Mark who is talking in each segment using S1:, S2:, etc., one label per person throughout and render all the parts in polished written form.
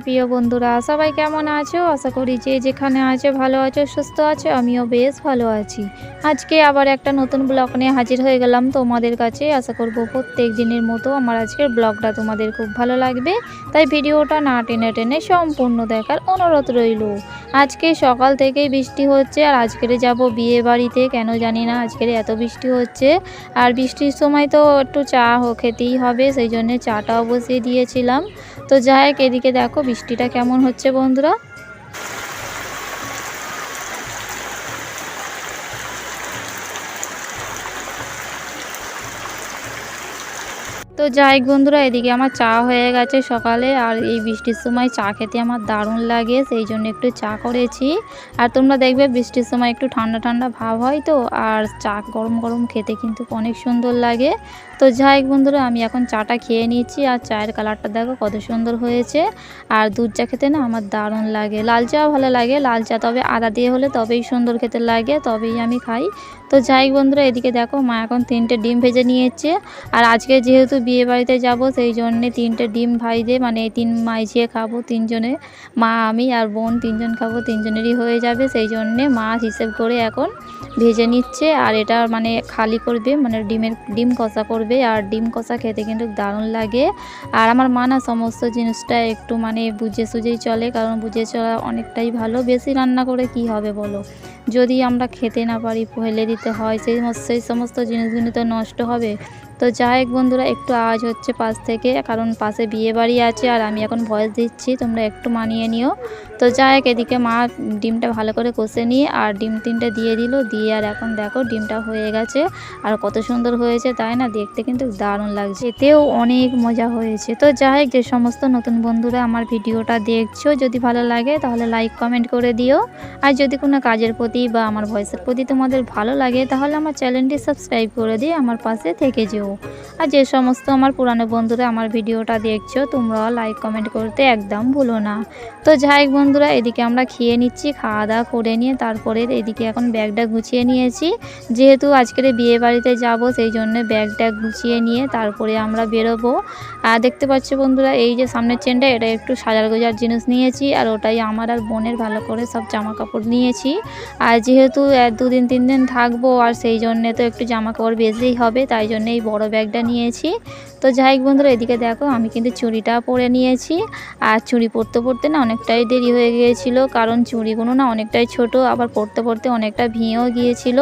S1: প্রিয় বন্ধুরা, সবাই কেমন আছো? আশা করি যে যেখানে আছো ভালো আছো, সুস্থ আছো। আমিও বেশ ভালো আছি। আজকে আবার একটা নতুন ব্লগ নিয়ে হাজির হয়ে গেলাম তোমাদের কাছে। আশা করব প্রত্যেক দিনের মতো আমার আজকের ব্লগটা তোমাদের খুব ভালো লাগবে। তাই ভিডিওটা না টেনে টেনে সম্পূর্ণ দেখার অনুরোধ রইল। আজকে সকাল থেকেই বৃষ্টি হচ্ছে, আর আজকের যাব বিয়ে বাড়িতে। কেন জানি না আজকের এত বৃষ্টি হচ্ছে। আর বৃষ্টির সময় তো একটু চা খেতেই হবে, সেই জন্য চাটাও বসিয়ে দিয়েছিলাম। তো যাই হোক, এদিকে দেখো বৃষ্টিটা কেমন হচ্ছে বন্ধুরা। তো যাই হোক বন্ধুরা, এদিকে আমার চা হয়ে গেছে সকালে। আর এই বৃষ্টির সময় চা খেতে আমার দারুণ লাগে, সেই জন্য একটু চা করেছি। আর তোমরা দেখবে বৃষ্টির সময় একটু ঠান্ডা ঠান্ডা ভাব হয় তো, আর চা গরম গরম খেতে কিন্তু অনেক সুন্দর লাগে। তো যাই হোক বন্ধুরা, আমি এখন চাটা খেয়ে নিচ্ছি। আর চায়ের কালারটা দেখো কত সুন্দর হয়েছে। আর দুধ চা খেতে না আমার দারুণ লাগে, লাল চাও ভালো লাগে। লাল চা তবে আদা দিয়ে হলে তবেই সুন্দর খেতে লাগে, তবেই আমি খাই। তো যাই হোক বন্ধুরা, এদিকে দেখো মা এখন 3টে ডিম ভেজে নিয়েছে। আর আজকে যেহেতু বিয়ে বাড়িতে যাব, সেই জন্যে 3টে ডিম ভাইজে মানে 3 মাইঝিয়ে খাবো তিনজনে। মা, আমি আর বোন তিনজন খাবো, তিনজনেরই হয়ে যাবে। সেই জন্যে মা হিসেব করে এখন ভেজে নিচ্ছে। আর এটা মানে খালি করবে, মানে ডিম কষা করবে। আর ডিম কষা খেতে কিন্তু দারুণ লাগে। আর আমার মা না সমস্ত জিনিসটা একটু মানে বুঝে সুঝেই চলে, কারণ বুঝে চলা অনেকটাই ভালো। বেশি রান্না করে কি হবে বলো, যদি আমরা খেতে না পারি ফেলে দিতে হয়, সেই সমস্ত জিনিসগুলো তো নষ্ট হবে। তো যাই হোক বন্ধুরা, একটু আওয়াজ হচ্ছে পাশ থেকে, কারণ পাশে বিয়ে বাড়ি আছে আর আমি এখন ভয়েস দিচ্ছি, তোমরা একটু মানিয়ে নিও। তো যাই হোক, এদিকে মা ডিমটা ভালো করে কষে নিয়ে আর ডিম 3টে দিয়ে দিল, দিয়ে আর এখন দেখো ডিমটা হয়ে গেছে। আর কত সুন্দর হয়েছে তাই না, দেখতে কিন্তু দারুণ লাগছে, এতেও অনেক মজা হয়েছে। তো যাই হোক, যে সমস্ত নতুন বন্ধুরা আমার ভিডিওটা দেখছো, যদি ভালো লাগে তাহলে লাইক কমেন্ট করে দিও। আর যদি কোনো কাজের প্রতি বা আমার ভয়েসের প্রতি তোমাদের ভালো লাগে, তাহলে আমার চ্যানেলটি সাবস্ক্রাইব করে দিয়ে আমার পাশে থেকে যেও। আর যে সমস্ত আমার পুরানো বন্ধুরা আমার ভিডিওটা দেখছো, তোমরাও লাইক কমেন্ট করতে একদম ভুলো না। তো যাই হোক বন্ধুরা, এদিকে আমরা খেয়ে নিচ্ছি। খাওয়া দাওয়া করে নিয়ে তারপরে এদিকে এখন ব্যাগটা গুছিয়ে নিয়েছি। যেহেতু আজকের বিয়ে বাড়িতে যাব, সেই জন্য ব্যাগটা গুছিয়ে নিয়ে তারপরে আমরা বেরোবো। আর দেখতে পাচ্ছ বন্ধুরা, এই যে সামনের চেনটা, এটা একটু সাজার গোজার জিনিস নিয়েছি। আর ওটাই আমার আর বোনের ভালো করে সব জামা কাপড় নিয়েছি। আর যেহেতু 2 দিন 3 দিন থাকবো, আর সেই জন্যে তো একটু জামা কাপড় বেশিই হবে, তাই জন্য এই বড় ব্যাগটা নিয়েছি। তো যাই হোক বন্ধুরা, এদিকে দেখো আমি কিন্তু চুড়িটা পরে নিয়েছি। আর চুড়ি পরতে পরতে না অনেকটাই দেরি হয়ে গিয়েছিল, কারণ চুড়িগুলো না অনেকটাই ছোট, আবার পরতে পরতে অনেকটা ভেঙেও গিয়েছিল।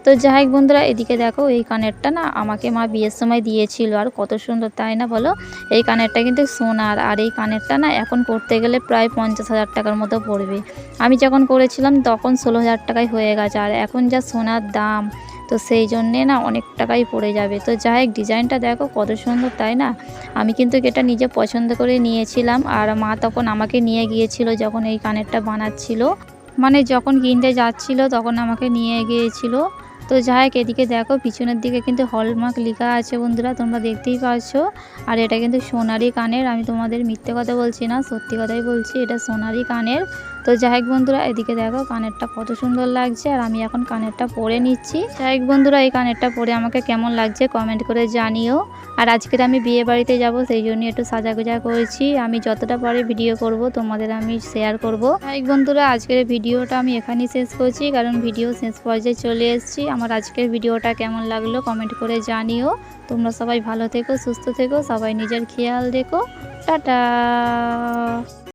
S1: তো যাই হোক বন্ধুরা, এদিকে দেখো এই কানেরটা না আমাকে মা বিয়ের সময় দিয়েছিল, আর কত সুন্দর তাই না বলো। এই কানেরটা কিন্তু সোনার, আর এই কানেরটা না এখন পরতে গেলে প্রায় 50,000 টাকার মতো পড়বে। আমি যখন করেছিলাম তখন 16,000 টাকায় হয়ে গেছে, আর এখন যা সোনার দাম, তো সেই জন্যে না অনেক টাকাই পড়ে যাবে। তো যাই হোক, ডিজাইনটা দেখো কত সুন্দর তাই না। আমি কিন্তু এটা নিজে পছন্দ করে নিয়েছিলাম, আর মা তখন আমাকে নিয়ে গিয়েছিল যখন এই কানেরটা বানাচ্ছিল, মানে যখন কিনতে যাচ্ছিল তখন আমাকে নিয়ে গিয়েছিল। তো যাই হোক, এদিকে দেখো পিছনের দিকে কিন্তু হলমার্ক লেখা আছে বন্ধুরা, তোমরা দেখতেই পাচ্ছ। আর এটা কিন্তু সোনারি কানের, আমি তোমাদের মিথ্যে কথা বলছি না, সত্যি কথাই বলছি, এটা সোনারি কানের। তো যাই হোক বন্ধুরা, এদিকে দেখো কানেরটা কত সুন্দর লাগছে, আর আমি এখন কানেরটা পরে নিচ্ছি। যাই হোক বন্ধুরা, এই কানেরটা পরে আমাকে কেমন লাগছে কমেন্ট করে জানিও। আর আজকের আমি বিয়ে বাড়িতে যাব, সেই জন্য একটু সাজাগোজা করেছি। আমি যতটা পারি ভিডিও করব, তোমাদের আমি শেয়ার করব। যাই হোক বন্ধুরা, আজকের ভিডিওটা আমি এখানেই শেষ করছি, কারণ ভিডিও শেষ পর্যায়ে চলে এসেছি। আমার আজকের ভিডিওটা কেমন লাগলো কমেন্ট করে জানিও। তোমরা সবাই ভালো থেকো, সুস্থ থেকো, সবাই নিজের খেয়াল রেখো। টাটা।